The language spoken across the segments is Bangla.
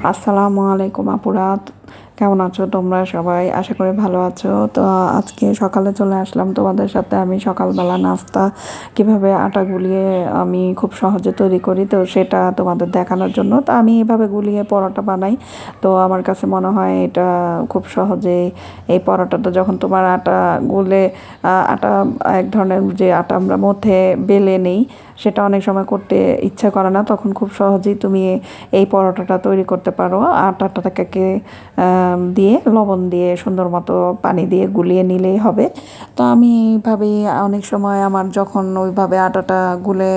আসসালামু আলাইকুম আপুরা, কেমন আছো তোমরা সবাই? আশা করি ভালো আছো। তো আজকে সকালে চলে আসলাম তোমাদের সাথে। আমি সকালবেলা নাস্তা কিভাবে আটা গুলিয়ে আমি খুব সহজে তৈরি করি, তো সেটা তোমাদের দেখানোর জন্য। তো আমি এভাবে গুলিয়ে পরোটা বানাই। তো আমার কাছে মনে হয় এটা খুব সহজেই এই পরোটাটা যখন তোমার আটা গুলে আটা এক ধরনের যে আটা আমরা মধ্যে বেলে নেই, সেটা অনেক সময় করতে ইচ্ছা করে না, তখন খুব সহজেই তুমি এই পরোটাটা তৈরি করতে পারো। আটাটাকে দিয়ে লবণ দিয়ে সুন্দর মতো পানি দিয়ে গুলিয়ে নিলেই হবে। তো আমি এইভাবেই অনেক সময় আমার যখন ওইভাবে আটাটা গুলে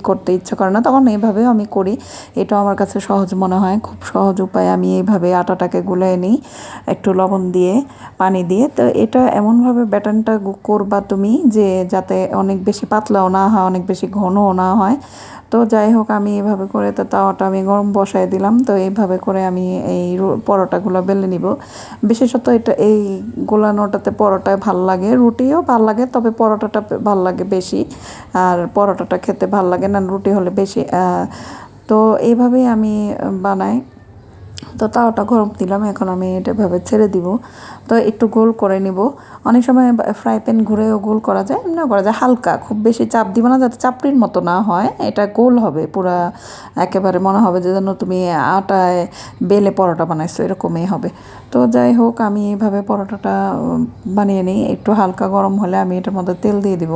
করতে ইচ্ছে করে না, তখন এইভাবেও আমি করি। এটা আমার কাছে সহজ মনে হয়, খুব সহজ উপায়। আমি এইভাবে আটাটাকে গুলিয়ে নিই একটু লবণ দিয়ে, পানি দিয়ে। তো এটা এমনভাবে ব্যাটারটা করবা তুমি যে যাতে অনেক বেশি পাতলাও না হয়, অনেক বেশি ঘনও না হয়। তো যাই হোক, আমি এভাবে করে তো তাওয়াটা আমি গরম বসায় দিলাম। তো এইভাবে করে আমি এই পরোটাগুলো বেলে নিব। বিশেষত এটা এই গোলানোটাতে পরোটায় ভাল লাগে, রুটিও ভাল লাগে, তবে পরোটাটা ভাল লাগে বেশি। আর পরোটাটা খেতে ভাল লাগে না রুটি হলে বেশি। তো এইভাবেই আমি বানাই। তো তাওয়াটা গরম দিলাম, এখন আমি এটা এভাবে ছেড়ে দিব। তো একটু গোল করে নিব। অনেক সময় ফ্রাই প্যান ঘুরেও গোল করা যায়, এমনিও করা যায়। হালকা, খুব বেশি চাপ দিব না, যাতে চাপড়ির মতো না হয়। এটা গোল হবে পুরা, একেবারে মনে হবে যে যেন তুমি আটায় বেলে পরোটা বানাইছো, এরকমই হবে। তো যাই হোক, আমি এইভাবে পরোটাটা বানিয়ে নিই। একটু হালকা গরম হলে আমি এটার মধ্যে তেল দিয়ে দিব,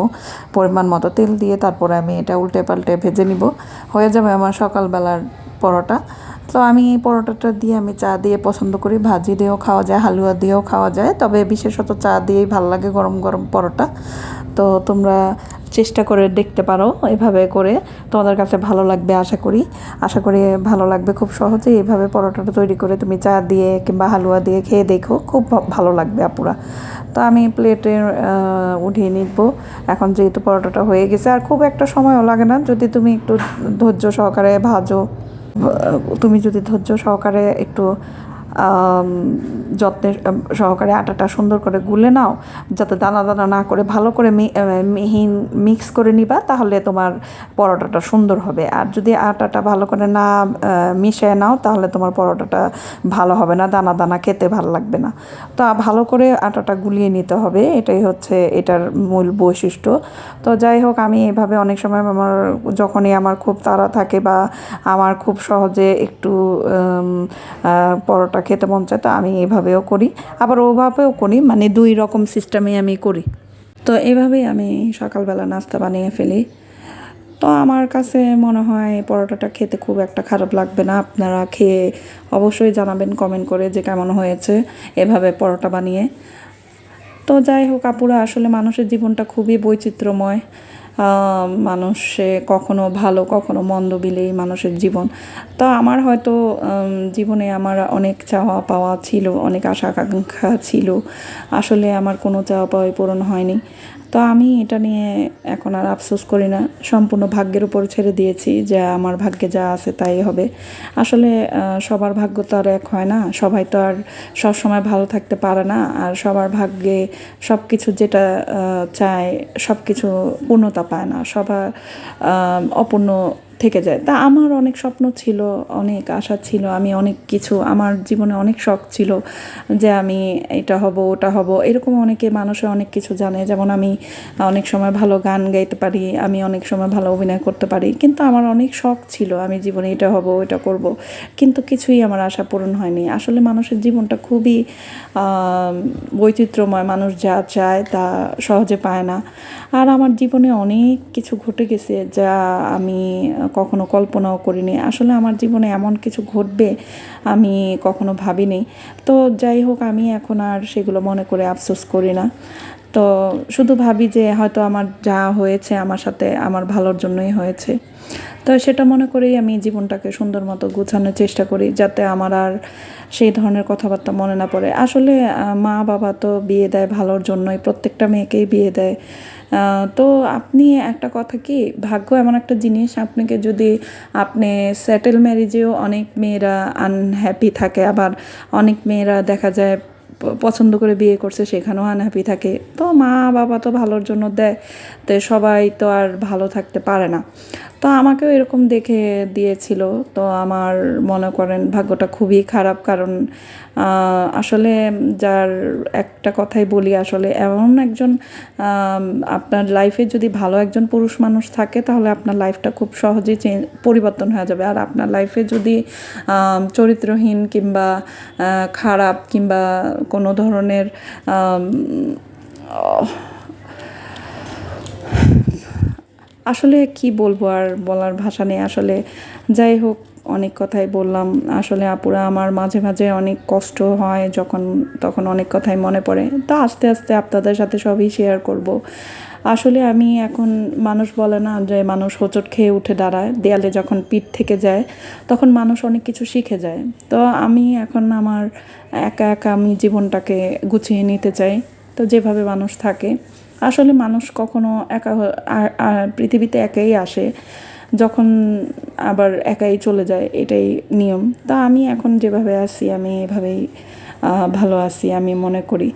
পরিমাণ মতো তেল দিয়ে তারপরে আমি এটা উল্টে পাল্টে ভেজে নিব। হয়ে যাবে আমার সকালবেলার পরোটা। তো আমি এই পরোটাটা দিয়ে আমি চা দিয়ে পছন্দ করি। ভাজি দিয়েও খাওয়া যায়, হালুয়া দিয়েও খাওয়া যায়, তবে বিশেষত চা দিয়েই ভালো লাগে গরম গরম পরোটা। তো তোমরা চেষ্টা করে দেখতে পারো এভাবে করে, তোমাদের কাছে ভালো লাগবে আশা করি ভালো লাগবে। খুব সহজেই এইভাবে পরোটাটা তৈরি করে তুমি চা দিয়ে কিংবা হালুয়া দিয়ে খেয়ে দেখো, খুব ভালো লাগবে আপুরা। তো আমি প্লেটে উঠিয়ে নিব এখন, যেহেতু পরোটাটা হয়ে গেছে। আর খুব একটা সময়ও লাগে না যদি তুমি একটু ধৈর্য সহকারে ভাজো। তুমি যদি ধৈর্য সহকারে একটু যত্নের সহকারে আটাটা সুন্দর করে গুলে নাও, যাতে দানা দানা না করে ভালো করে মিহিন মিক্স করে নিবা, তাহলে তোমার পরোটাটা সুন্দর হবে। আর যদি আটাটা ভালো করে না মিশিয়ে নাও, তাহলে তোমার পরোটাটা ভালো হবে না, দানা দানা খেতে ভালো লাগবে না। তো ভালো করে আটাটা গুলিয়ে নিতে হবে, এটাই হচ্ছে এটার মূল বৈশিষ্ট্য। তো যাই হোক, আমি এভাবে অনেক সময় যখনই আমার খুব তাড়া থাকে বা আমার খুব সহজে একটু পরোটা খেতে মন চায়, তো আমি এভাবেও করি, আবার ওভাবেও করি, মানে দুই রকম সিস্টেমে আমি করি। তো এভাবেই আমি সকালবেলা নাস্তা বানিয়ে ফেলি। তো আমার কাছে মনে হয় পরোটাটা খেতে খুব একটা খারাপ লাগবে না। আপনারা খেয়ে অবশ্যই জানাবেন কমেন্ট করে যে কেমন হয়েছে এভাবে পরোটা বানিয়ে। তো যাই হোক আপুরা, আসলে মানুষের জীবনটা খুবই বৈচিত্র্যময়। মানুষে কখনো ভালো কখনো মন্দ বিলেই মানুষের জীবন। তো আমার হয়তো জীবনে আমার অনেক চাওয়া পাওয়া ছিল, অনেক আশা আকাঙ্ক্ষা ছিল। আসলে আমার কোনো চাওয়া পাওয়াই পূরণ হয়নি। তো আমি এটা নিয়ে এখন আর আফসোস করি না, সম্পূর্ণ ভাগ্যের উপর ছেড়ে দিয়েছি যে আমার ভাগ্যে যা আছে তাই হবে। আসলে সবার ভাগ্য তো আর এক হয় না, সবাই তো আর সবসময় ভালো থাকতে পারে না। আর সবার ভাগ্যে সব কিছু যেটা চায় সব কিছু পূর্ণতা পায় না, সবার অপূর্ণ থেকে যায়। তা আমার অনেক স্বপ্ন ছিল, অনেক আশা ছিল, আমি অনেক কিছু, আমার জীবনে অনেক শখ ছিল যে আমি এটা হব ওটা হব, এরকম অনেকে মানুষে অনেক কিছু জানে। যেমন আমি অনেক সময় ভালো গান গাইতে পারি, আমি অনেক সময় ভালো অভিনয় করতে পারি, কিন্তু আমার অনেক শখ ছিল আমি জীবনে এটা হব এটা করব, কিন্তু কিছুই আমার আশা পূরণ হয়নি। আসলে মানুষের জীবনটা খুবই বৈচিত্র্যময়, মানুষ যা চায় তা সহজে পায় না। আর আমার জীবনে অনেক কিছু ঘটে গেছে যা আমি কখনো কল্পনাও করিনি। আসলে আমার জীবনে এমন কিছু ঘটবে আমি কখনো ভাবিনি। তো যাই হোক, আমি এখন আর সেগুলো মনে করে আফসোস করি না। তো শুধু ভাবি যে হয়তো আমার যা হয়েছে আমার সাথে আমার ভালোর জন্যই হয়েছে। তো সেটা মনে করেই আমি জীবনটাকে সুন্দর মতো গোছানোর চেষ্টা করি, যাতে আমার আর সেই ধরনের কথাবার্তা মনে না পড়ে। আসলে মা বাবা তো বিয়ে দেয় ভালোর জন্যই, প্রত্যেকটা মেয়েকেই বিয়ে দেয়। তো আপনি একটা কথা কি, ভাগ্য এমন একটা জিনিস, আপনাকে যদি আপনি সেটেল ম্যারেজেও অনেক মেয়েরা আনহ্যাপি থাকে, আবার অনেক মেয়েরা দেখা যায় পছন্দ করে বিয়ে করছে সেখানেও আনহ্যাপি থাকে। তো মা বাবা তো ভালোর জন্য দেয়, তো সবাই তো আর ভালো থাকতে পারে না। তো তো আমাকেও এরকম দেখে দিয়েছিল। তো আমার মনে করেন ভাগ্যটা খুবই খারাপ, কারণ আসলে যার একটা কথাই বলি, আসলে এমন একজন আপনার লাইফে যদি ভালো একজন পুরুষ মানুষ থাকে তাহলে আপনার লাইফটা খুব সহজেই পরিবর্তন হয়ে যাবে। আর আপনার লাইফে যদি চরিত্রহীন কিংবা খারাপ কিংবা কোনো ধরনের আসলে কি বলবো, আর বলার ভাষা নেই। আসলে যাই হোক, অনেক কথাই বললাম। আসলে আপুরা, আমার মাঝে মাঝে অনেক কষ্ট হয় যখন তখন অনেক কথাই মনে পড়ে। তো আস্তে আস্তে আপনাদের সাথে সবই শেয়ার করব। আসলে আমি এখন, মানুষ বলে না যে মানুষ হোঁচট খেয়ে উঠে দাঁড়ায়, দেয়ালে যখন পিঠ থেকে যায় তখন মানুষ অনেক কিছু শিখে যায়। তো আমি এখন আমার একা একা আমি জীবনটাকে গুছিয়ে নিতে চাই। তো যেভাবে মানুষ থাকে, আসলে মানুষ কখনো একা পৃথিবীতে একাই আসে, যখন আবার একাই চলে যায়, এটাই নিয়ম। তা আমি এখন যেভাবে আছি আমি এভাবেই ভালো আছি। আমি মনে করি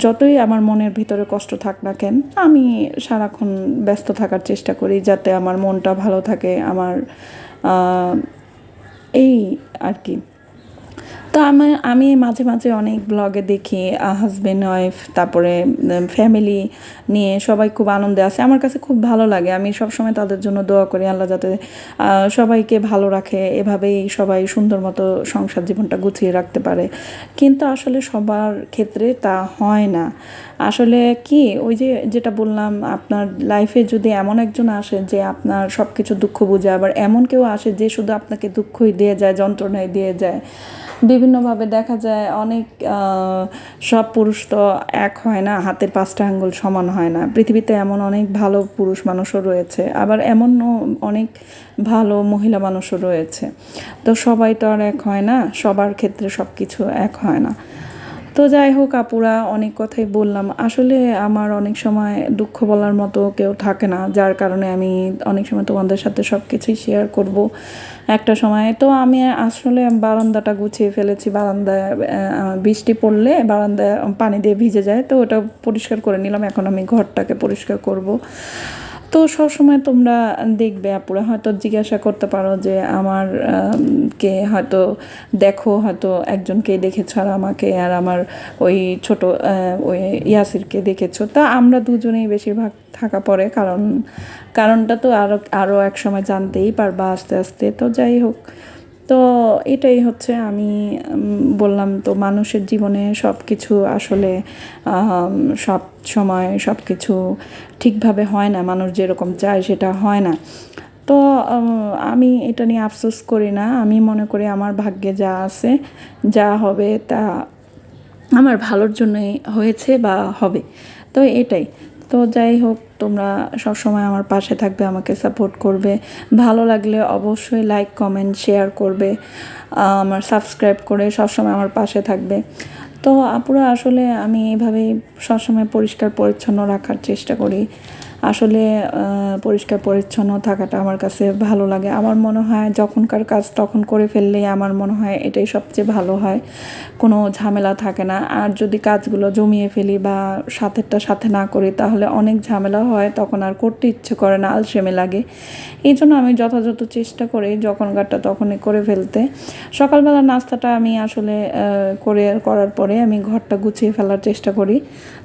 যতই আমার মনের ভিতরে কষ্ট থাক না কেন, আমি সারাক্ষণ ব্যস্ত থাকার চেষ্টা করি যাতে আমার মনটা ভালো থাকে। আমার এই আর কি। তো আমি মাঝে মাঝে অনেক ব্লগে দেখি হাজব্যান্ড ওয়াইফ, তারপরে ফ্যামিলি নিয়ে সবাই খুব আনন্দে আছে। আমার কাছে খুব ভালো লাগে। আমি সবসময় তাদের জন্য দোয়া করি আল্লাহ যাতে সবাইকে ভালো রাখে, এভাবেই সবাই সুন্দর মতো সংসার জীবনটা গুছিয়ে রাখতে পারে। কিন্তু আসলে সবার ক্ষেত্রে তা হয় না। আসলে কি, ওই যে যেটা বললাম, আপনার লাইফে যদি এমন একজন আসে যে আপনার সব কিছু দুঃখ বুঝে, আবার এমন কেউ আসে যে শুধু আপনাকে দুঃখই দিয়ে যায়, যন্ত্রণায় দিয়ে যায় বিভিন্নভাবে, দেখা যায় অনেক সব পুরুষ তো এক হয় না, হাতের পাঁচটা আঙ্গুল সমান হয় না। পৃথিবীতে এমন অনেক ভালো পুরুষ মানুষও রয়েছে, আবার এমনও অনেক ভালো মহিলা মানুষও রয়েছে। তো সবাই তো আর এক হয় না, সবার ক্ষেত্রে সব কিছু এক হয় না। তো যাই হোক আপুরা, অনেক কথাই বললাম। আসলে আমার অনেক সময় দুঃখ বলার মতো কেউ থাকে না, যার কারণে আমি অনেক সময় তোমাদের সাথে সব কিছুই শেয়ার করব একটা সময়। তো আমি আসলে বারান্দাটা গুছিয়ে ফেলেছি। বারান্দায় বৃষ্টি পড়লে বারান্দায় পানি দিয়ে ভিজে যায়, তো ওটা পরিষ্কার করে নিলাম। এখন আমি ঘরটাকে পরিষ্কার করব। তো সবসময় তোমরা দেখবে আপুরা, হয়তো জিজ্ঞাসা করতে পারো যে আমার কে হয়তো দেখো, হয়তো একজনকেই দেখেছো, আর আমাকে আর আমার ওই ছোট ওই ইয়াসিরকে দেখেছো। তা আমরা দুজনেই বেশিরভাগ থাকা পড়ে, কারণটা তো আরও এক সময় জানতেই পারবা আস্তে আস্তে। তো যাই হোক, তো এটাই হচ্ছে, আমি বললাম তো, মানুষের জীবনে সব কিছু আসলে সব সময় সব কিছু ঠিকভাবে হয় না, মানুষ যেরকম চায় সেটা হয় না। তো আমি এটা নিয়ে আফসোস করি না। আমি মনে করি আমার ভাগ্যে যা আছে, যা হবে তা আমার ভালোর জন্যই হয়েছে বা হবে। তো এটাই। তো যাই হোক, তোমরা সবসময় আমার পাশে থাকবে, আমাকে সাপোর্ট করবে। ভালো লাগলে অবশ্যই লাইক কমেন্ট শেয়ার করবে, আমার সাবস্ক্রাইব করে সবসময় আমার পাশে থাকবে। তো আপুরা, আসলে আমি এইভাবেই সবসময় পরিষ্কার পরিচ্ছন্ন রাখার চেষ্টা করি। আসলে পরিষ্কার পরিচ্ছন্ন থাকাটা আমার কাছে ভালো লাগে। আমার মনে হয় যখনকার কাজ তখন করে ফেললেই আমার মনে হয় এটাই সবচেয়ে ভালো হয়, কোনো ঝামেলা থাকে না। আর যদি কাজগুলো জমিয়ে ফেলি বা সাথেরটা সাথে না করি তাহলে অনেক ঝামেলা হয়, তখন আর করতে ইচ্ছে করে না, আলসেমি লাগে। এই জন্য আমি যথাযথ চেষ্টা করি যখনকারটা তখনই করে ফেলতে। সকালবেলা নাস্তাটা আমি আসলে করার পরে আমি ঘরটা গুছিয়ে ফেলার চেষ্টা করি।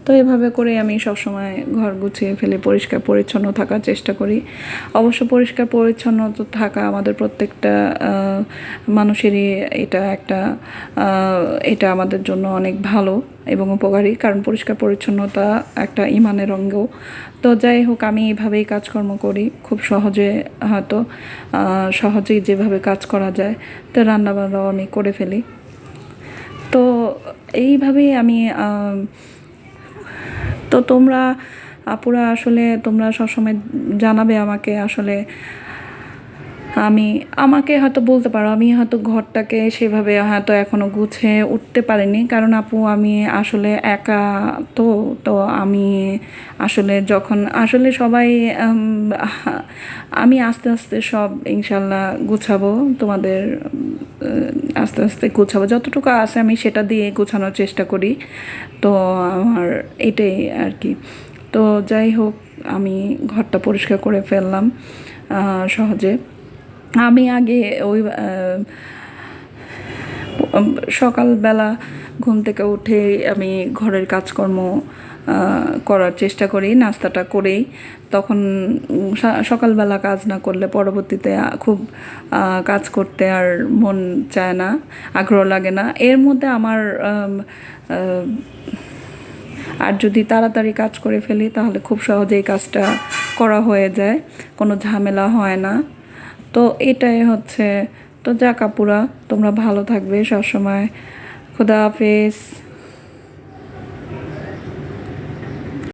তো এভাবে করে আমি সবসময় ঘর গুছিয়ে ফেলে পরিষ্কার পরিচ্ছন্ন থাকার চেষ্টা করি। অবশ্য পরিষ্কার পরিচ্ছন্ন তো থাকা আমাদের প্রত্যেকটা মানুষেরই এটা আমাদের জন্য অনেক ভালো এবং উপকারী, কারণ পরিষ্কার পরিচ্ছন্নতা একটা ইমানের অঙ্গ। তো যাই হোক, আমি এইভাবেই কাজকর্ম করি খুব সহজে, হয়তো সহজেই যেভাবে কাজ করা যায়। তো রান্নাবান্নাও আমি করে ফেলি। তো এইভাবেই আমি তো তোমরা আপুরা, আসলে তোমরা সবসময় জানাবে আমাকে। আসলে আমাকে হয়তো বলতে পারো, আমি হয়তো ঘরটাকে সেভাবে হয়তো এখনও গুছিয়ে উঠতে পারিনি, কারণ আপু আমি আসলে একা। তো তো আমি আসলে যখন আসলে সবাই আমি আস্তে আস্তে সব ইনশাল্লাহ গুছাবো, তোমাদের আস্তে আস্তে গুছাবো, যতটুকু আছে আমি সেটা দিয়ে গোছানোর চেষ্টা করি। তো আমার এটাই আর কি। তো যাই হোক, আমি ঘরটা পরিষ্কার করে ফেললাম। সহজে। আমি আগে ওই সকালবেলা ঘুম থেকে উঠেই আমি ঘরের কাজকর্ম করার চেষ্টা করি, নাস্তাটা করেই। তখন সকালবেলা কাজ না করলে পরবর্তীতে খুব কাজ করতে আর মন চায় না, আগ্রহ লাগে না। এর মধ্যে আমার আর যদি তাড়াতাড়ি কাজ করে ফেলি তাহলে খুব সহজেই কাজটা করা হয়ে যায়, কোনো ঝামেলা হয় না। তো এটাই হচ্ছে। তো যাক আপুরা, তোমরা ভালো থাকবে সবসময়। খোদা হাফেজ।